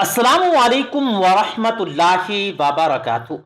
अस्सलाम वालेकुम वरहमतुल्लाहि वबरकातुहू।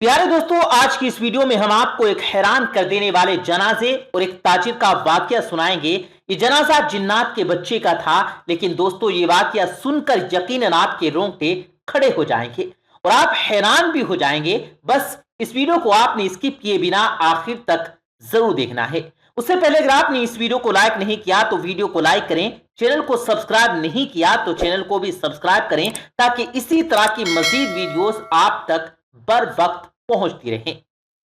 प्यारे दोस्तों, आज की इस वीडियो में हम आपको एक हैरान कर देने वाले जनाजे और एक ताजिर का वाकया सुनाएंगे। ये जनाजा जिन्नात के बच्चे का था, लेकिन दोस्तों ये वाकया सुनकर यकीनन आपके रोंगटे खड़े हो जाएंगे और आप हैरान भी हो जाएंगे। बस इस वीडियो को आपने स्किप किए बिना आखिर तक जरूर देखना है। उससे पहले अगर आपने इस वीडियो को लाइक नहीं किया तो वीडियो को लाइक करें, चैनल को सब्सक्राइब नहीं किया तो चैनल को भी सब्सक्राइब करें, ताकि इसी तरह की मजीद वीडियोस आप तक बर वक्त पहुंचती रहें।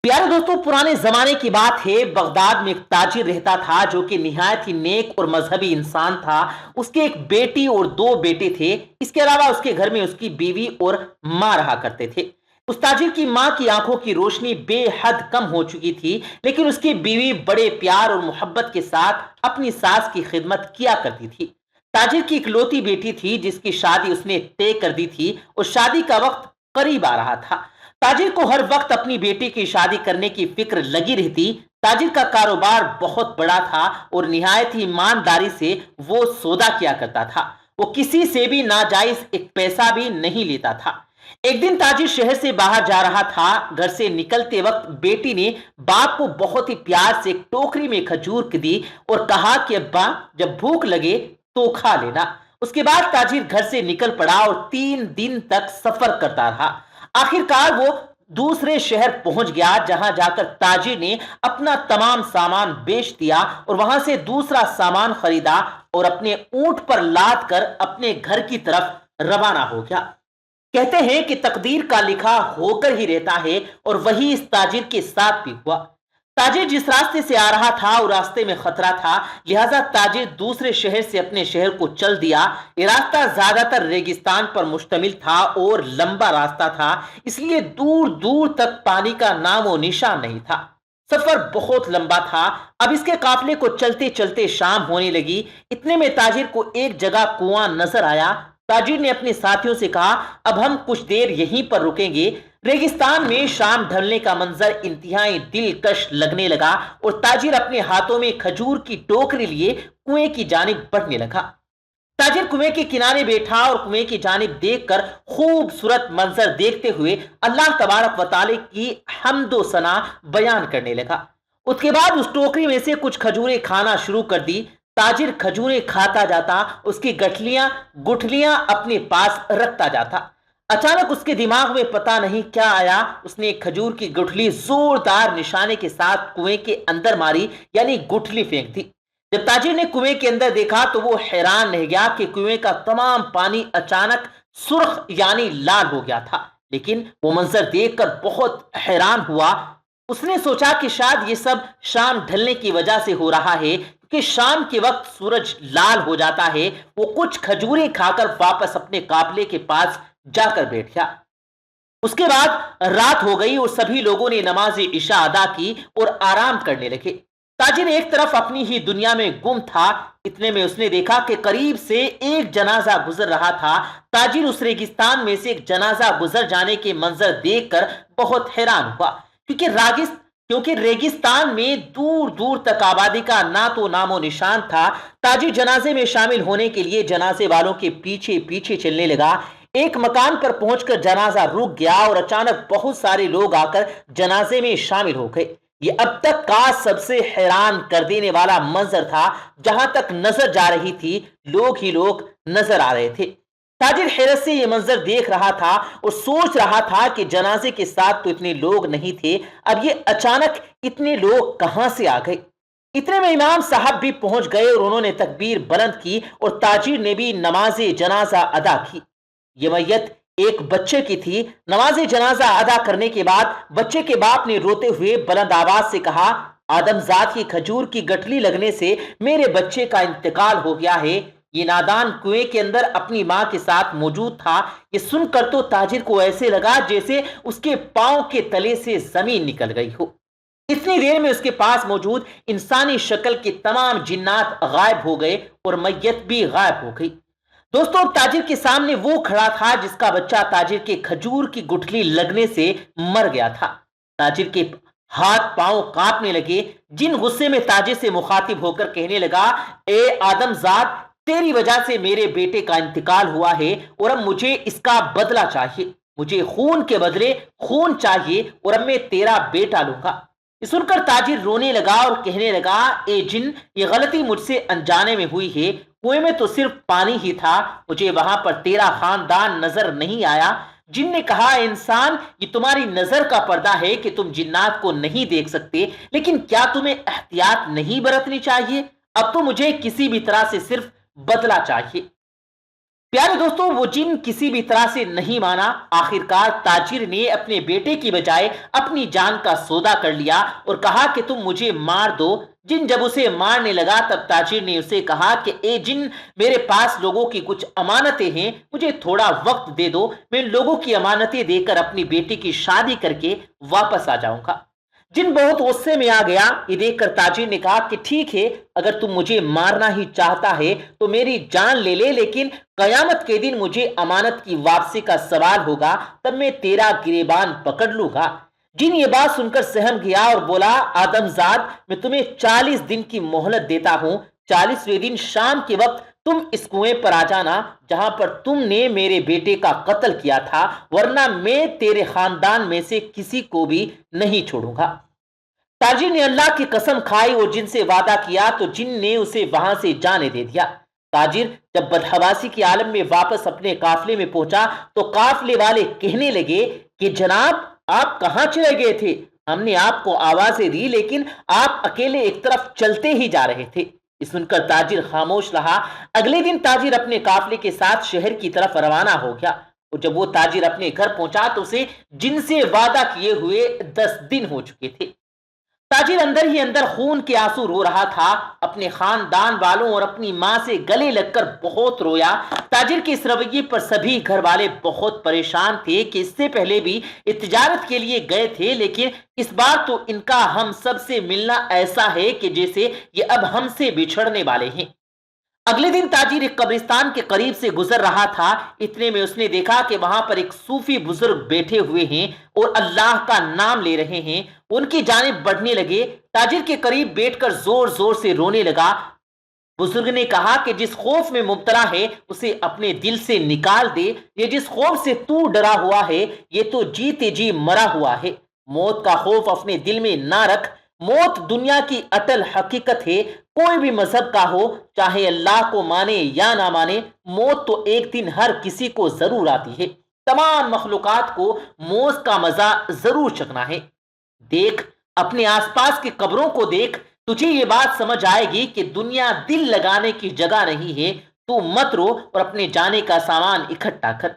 प्यारे दोस्तों, पुराने जमाने की बात है। बगदाद में एक ताजिर रहता था जो कि निहायत ही नेक और मजहबी इंसान था। उसके एक बेटी और दो बेटे थे। इसके अलावा उसके घर में उसकी बीवी और मां रहा करते थे। उस ताजिर की मां की आंखों की रोशनी बेहद कम हो चुकी थी, लेकिन उसकी बीवी बड़े प्यार और मोहब्बत के साथ अपनी सास की खिदमत किया करती थी। ताजिर की इकलौती बेटी थी जिसकी शादी उसने तय कर दी थी और शादी का वक्त करीब आ रहा था। ताजिर को हर वक्त अपनी बेटी की शादी करने की फिक्र लगी रहती। ताजिर का कारोबार बहुत बड़ा था और निहायत ही ईमानदारी से वो सौदा किया करता था। वो किसी से भी नाजायज एक पैसा भी नहीं लेता था। एक दिन ताजिर शहर से बाहर जा रहा था। घर से निकलते वक्त बेटी ने बाप को बहुत ही प्यार से एक टोकरी में खजूर दी और कहा कि अब्बा, जब भूख लगे तो खा लेना। उसके बाद ताजिर घर से निकल पड़ा और 3 दिन तक सफर करता रहा। आखिरकार वो दूसरे शहर पहुंच गया, जहां जाकर ताजिर ने अपना तमाम सामान बेच दिया और वहां से दूसरा सामान खरीदा और अपने ऊंट पर लाद कर अपने घर की तरफ रवाना हो गया। कहते हैं कि तकदीर का लिखा होकर ही रहता है, और वही इस ताजिर के साथ भी हुआ। ताजिर जिस रास्ते से आ रहा था वो रास्ते में खतरा था, लिहाजा ताजिर दूसरे शहर से अपने शहर को चल दिया। ये रास्ता ज्यादातर रेगिस्तान पर मुश्तमिल था और लंबा रास्ता था, इसलिए दूर दूर तक पानी का नामो निशान नहीं था। सफर बहुत लंबा था। अब इसके काफिले को चलते चलते शाम होने लगी। इतने में ताजिर को एक जगह कुआं नजर आया। ताजिर ने अपने साथियों से कहा, अब हम कुछ देर यहीं पर रुकेंगे। रेगिस्तान में शाम ढलने का मंजर इंतहाई दिलकश लगने लगा और ताजिर अपने हाथों में खजूर की टोकरी लिए कुएं की जानिब बढ़ने लगा। ताजिर कुएं के किनारे बैठा और कुएं की जानिब देखकर खूबसूरत मंजर देखते हुए अल्लाह तबारक व तआला की हम्दो सना बयान करने लगा। उसके बाद उस टोकरी में से कुछ खजूरें खाना शुरू कर दी। ताजिर खजूरें खाता जाता, उसकी गठलियां गुठलियां अपने पास रखता जाता। अचानक उसके दिमाग में पता नहीं क्या आया। उसने एक खजूर की गुठली जोरदार निशाने के साथ कुएं के अंदर मारी, यानी गुठली फेंक दी। जब ताजिर ने कुएं के अंदर देखा तो वो हैरान रह गया कि कुएं का तमाम पानी अचानक सुर्ख यानी लाल हो गया था। लेकिन वो मंजर देखकर बहुत हैरान हुआ। उसने सोचा कि शायद ये सब शाम ढलने की वजह से हो रहा है, कि शाम के वक्त सूरज लाल हो जाता है। वो कुछ खजूरें खाकर वापस अपने काफिले के पास जाकर बैठ गया। उसके बाद रात हो गई और सभी लोगों ने नमाज इशा अदा की और आराम करने लगे। ताजिर एक तरफ अपनी ही दुनिया में गुम था। इतने में उसने देखा कि करीब से एक जनाजा गुजर रहा था। ताजिर उस रेगिस्तान में से एक जनाजा गुजर जाने के मंजर देखकर बहुत हैरान हुआ, क्योंकि रेगिस्तान में दूर दूर तक आबादी का ना तो नामो निशान था। ताजिर जनाजे में शामिल होने के लिए जनाजे वालों के पीछे पीछे चलने लगा। एक मकान पर पहुंचकर जनाजा रुक गया और अचानक बहुत सारे लोग आकर जनाजे में शामिल हो गए। ये अब तक का सबसे हैरान कर देने वाला मंजर था। जहां तक नजर जा रही थी, लोग ही लोग नजर आ रहे थे। ताजिर हैरत से यह मंजर देख रहा था और सोच रहा था कि जनाजे के साथ तो इतने लोग नहीं थे, अब ये अचानक इतने लोग कहां से आ गए। इतने में इमाम साहब भी पहुंच गए और उन्होंने तकबीर बुलंद की और ताजिर ने भी नमाज जनाजा अदा की। यह मैयत एक बच्चे की थी। नमाज जनाजा अदा करने के बाद बच्चे के बाप ने रोते हुए बुलंद आवाज से कहा, आदमजाद की खजूर की गठली लगने से मेरे बच्चे का इंतकाल हो गया है। ये नादान कुएं के अंदर अपनी मां के साथ मौजूद था। ये सुनकर तो ताजिर को ऐसे लगा जैसे उसके पांव के तले से जमीन निकल गई हो। इतनी देर में उसके पास मौजूद इंसानी शक्ल के तमाम जिन्नात गायब हो गए और मैयत भी गायब हो गई। दोस्तों, ताजिर के सामने वो खड़ा था जिसका बच्चा ताजिर के खजूर की गुठली लगने से मर गया था। ताजिर के हाथ पांव कांपने लगे। जिन गुस्से में ताजिर से मुखातिब होकर कहने लगा, ए आदमजाद, तेरी वजह से मेरे बेटे का इंतकाल हुआ है और अब मुझे इसका बदला चाहिए। मुझे खून के बदले खून चाहिए और अब मैं तेरा बेटा लूंगा। ये सुनकर ताजिर रोने लगा और कहने लगा, ए जिन, ये गलती मुझसे अनजाने में हुई है। कुएं में तो सिर्फ पानी ही था, मुझे वहां पर तेरा खानदान नजर नहीं आया। जिन ने कहा, इंसान, ये तुम्हारी नजर का पर्दा है कि तुम जिन्नात को नहीं देख सकते, लेकिन क्या तुम्हें एहतियात नहीं बरतनी चाहिए? अब तो मुझे किसी भी तरह से सिर्फ बदला चाहिए। प्यारे दोस्तों, वो जिन किसी भी तरह से नहीं माना। आखिरकार ताजिर ने अपने बेटे की बजाय अपनी जान का सौदा कर लिया और कहा कि तुम मुझे मार दो। जिन जब उसे मारने लगा तब ताजिर ने उसे कहा कि ए जिन, मेरे पास लोगों की कुछ अमानतें हैं, मुझे थोड़ा वक्त दे दो, मैं लोगों की अमानतें देकर अपनी बेटी की शादी करके वापस आ जाऊंगा। जिन बहुत गुस्से में आ गया। ये देखकर ताजिर ने कहा कि ठीक है, अगर तुम मुझे मारना ही चाहता है तो मेरी जान ले ले, लेकिन कयामत के दिन मुझे अमानत की वापसी का सवाल होगा, तब मैं तेरा गिरेबान पकड़ लूंगा। जिन ये बात सुनकर सहम गया और बोला, आदमजाद, मैं तुम्हें 40 दिन की मोहलत देता हूं। 40वें दिन शाम के वक्त तुम इस कुएं पर आ जाना जहां पर तुमने मेरे बेटे का कत्ल किया था, वरना मैं तेरे खानदान में से किसी को भी नहीं छोड़ूंगा। ताजिर ने अल्लाह की कसम खाई और जिन से वादा किया तो जिन ने उसे वहां से जाने दे दिया। ताजिर जब बदहवासी के आलम में वापस अपने काफले में पहुंचा तो काफले वाले कहने लगे कि जनाब, आप कहां चले गए थे? हमने आपको आवाजें दी, लेकिन आप अकेले एक तरफ चलते ही जा रहे थे। सुनकर ताजिर खामोश रहा। अगले दिन ताजिर अपने काफले के साथ शहर की तरफ रवाना हो गया और जब वो ताजिर अपने घर पहुंचा तो उसे जिनसे वादा किए हुए 10 दिन हो चुके थे। ताजिर अंदर ही अंदर खून के आंसू रो रहा था। अपने खानदान वालों और अपनी मां से गले लगकर बहुत रोया। ताजिर के इस रवैये पर सभी घर वाले बहुत परेशान थे कि इससे पहले भी ये तिजारत के लिए गए थे, लेकिन इस बार तो इनका हम सब से मिलना ऐसा है कि जैसे ये अब हमसे बिछड़ने वाले हैं। अगले दिन ताजिर एक कब्रिस्तान के करीब से गुजर रहा था। इतने में उसने देखा कि वहां पर एक सूफी बुजुर्ग बैठे हुए हैं और अल्लाह का नाम ले रहे हैं। उनकी जानिब बढ़ने लगे। ताजिर के करीब बैठकर जोर जोर से रोने लगा। बुजुर्ग ने कहा कि जिस खौफ में मुब्तला है उसे अपने दिल से निकाल दे। ये जिस खौफ से तू डरा हुआ है ये तो जीते जी मरा हुआ है। मौत का खौफ अपने दिल में ना रख। मौत दुनिया की अटल हकीकत है। कोई भी मजहब का हो, चाहे अल्लाह को माने या ना माने, मौत तो एक दिन हर किसी को जरूर आती है। तमाम मखलूकात को मौत का मजा जरूर चखना है। देख, अपने आसपास की कब्रों को देख, तुझे ये बात समझ आएगी कि दुनिया दिल लगाने की जगह नहीं है। तू मत रो और अपने जाने का सामान इकट्ठा कर।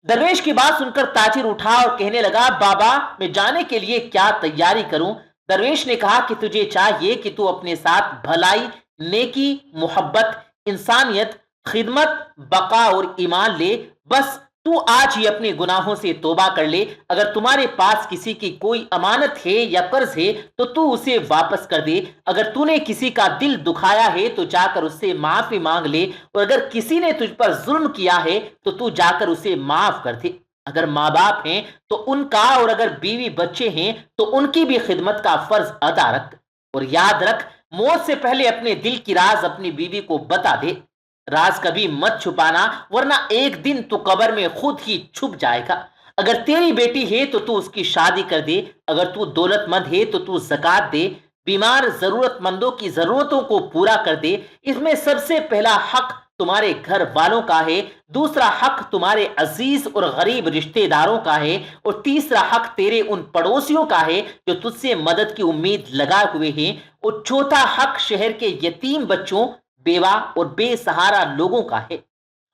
दरवेश की बात सुनकर ताजिर उठा और कहने लगा, बाबा, मैं जाने के लिए क्या तैयारी करूं? दरवेश ने कहा कि तुझे चाहिए कि तू अपने साथ भलाई, नेकी, मोहब्बत, इंसानियत, खिदमत, बका और ईमान ले। बस तू आज ही अपने गुनाहों से तौबा कर ले। अगर तुम्हारे पास किसी की कोई अमानत है या कर्ज है तो तू उसे वापस कर दे। अगर तूने किसी का दिल दुखाया है तो जाकर उससे माफी मांग ले, और अगर किसी ने तुझ पर जुल्म किया है तो तू जाकर उसे माफ कर दे। अगर माँ बाप हैं तो उनका, और अगर बीवी बच्चे हैं तो उनकी भी खिदमत का फर्ज अदा रख। और याद रख, मौत से पहले अपने दिल की राज अपनी बीवी को बता दे। राज कभी मत छुपाना, वरना एक दिन तू कब्र में खुद ही छुप जाएगा। अगर तेरी बेटी है तो तू उसकी शादी कर दे। अगर तू दौलतमंद है तो तू ज़कात दे। बीमार जरूरतमंदों की जरूरतों को पूरा कर दे। इसमें सबसे पहला हक तुम्हारे घर वालों का है, दूसरा हक तुम्हारे अजीज और गरीब रिश्तेदारों का है, और तीसरा हक तेरे उन पड़ोसियों का है जो तुझसे मदद की उम्मीद लगाए हुए हैं, और चौथा हक शहर के यतीम बच्चों, बेवा और बेसहारा लोगों का है।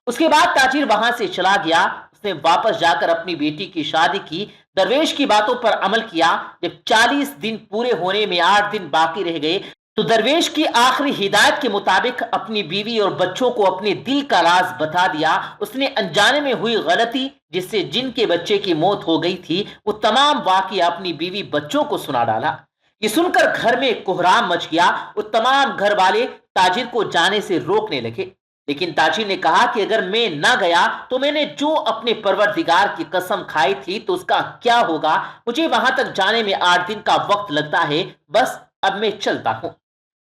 उसके बाद ताजिर वहां से चला गया। उसने वापस जाकर अपनी बेटी की शादी की। दरवेश की बातों पर अमल किया। जब 40 दिन पूरे होने में 8 दिन बाकी रह गए तो दरवेश की आखिरी हिदायत के मुताबिक अपनी बीवी और बच्चों को अपने दिल का राज बता दिया। उसने अनजाने में हुई गलती जिससे जिनके बच्चे की मौत हो गई थी वो तमाम वाकया अपनी बीवी बच्चों को सुना डाला। ये सुनकर घर में कोहराम मच गया और तमाम घर वाले ताजिर को जाने से रोकने लगे। लेकिन ताजिर ने कहा कि अगर मैं ना गया तो मैंने जो अपने परवरदिगार की कसम खाई थी तो उसका क्या होगा? मुझे वहां तक जाने में 8 दिन का वक्त लगता है। बस अब मैं चलता हूं।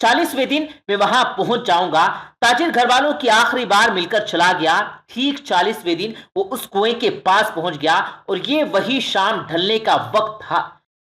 40वें दिन मैं वहां पहुंच जाऊंगा। ताजिर घर वालों की आखिरी बार मिलकर चला गया। ठीक 40वें दिन वो उस कुएं के पास पहुंच गया और ये वही शाम ढलने का वक्त था।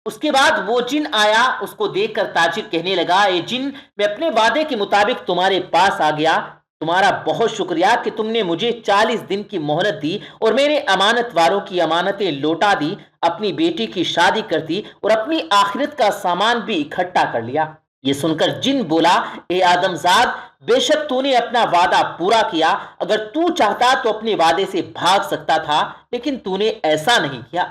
उसके बाद वो जिन आया, उसको देखकर ताजिर कहने लगा, ए जिन, मैं अपने वादे के मुताबिक तुम्हारे पास आ गया। तुम्हारा बहुत शुक्रिया कि तुमने मुझे 40 दिन की मोहलत दी और मेरे अमानत वालों की अमानतें लौटा दी, अपनी बेटी की शादी कर दी और अपनी आखिरत का सामान भी इकट्ठा कर लिया। ये सुनकर जिन बोला, ए आदमजाद, बेशक तूने अपना वादा पूरा किया। अगर तू चाहता तो अपने वादे से भाग सकता था, लेकिन तूने ऐसा नहीं किया।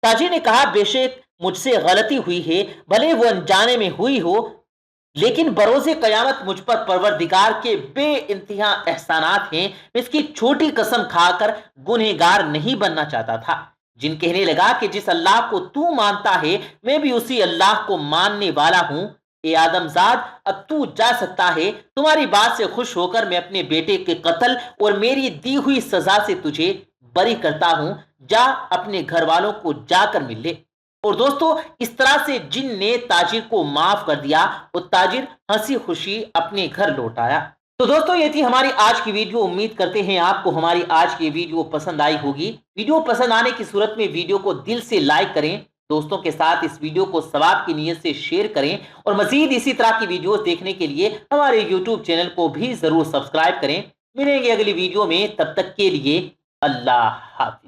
ताजी ने कहा, बेशक मुझसे गलती हुई है, भले वो अनजाने में हुई हो, लेकिन बरोज़े कयामत मुझ पर परवरदिगार के बे इंतहा एहसानात हैं। मैं इसकी छोटी कसम खाकर गुनहगार नहीं बनना चाहता था। जिन कहने लगा कि जिस अल्लाह को तू मानता है, मैं भी उसी अल्लाह को मानने वाला हूं। ए आदमजाद, अब तू जा सकता है। तुम्हारी बात से खुश होकर मैं अपने बेटे के कत्ल और मेरी दी हुई सजा से तुझे बरी करता हूं। जा, अपने घर वालों को जाकर मिल ले। और दोस्तों, इस तरह से जिन ने ताजिर को माफ कर दिया और ताजिर हंसी खुशी अपने घर लौट आया। तो दोस्तों, ये थी हमारी आज की वीडियो। उम्मीद करते हैं आपको हमारी आज की वीडियो पसंद आई होगी। वीडियो पसंद आने की सूरत में वीडियो को दिल से लाइक करें, दोस्तों के साथ इस वीडियो को सवाब की नीयत से शेयर करें और मजीद इसी तरह की वीडियोस देखने के लिए हमारे यूट्यूब चैनल को भी जरूर सब्सक्राइब करें। मिलेंगे अगली वीडियो में, तब तक के लिए अल्लाह हाफिज।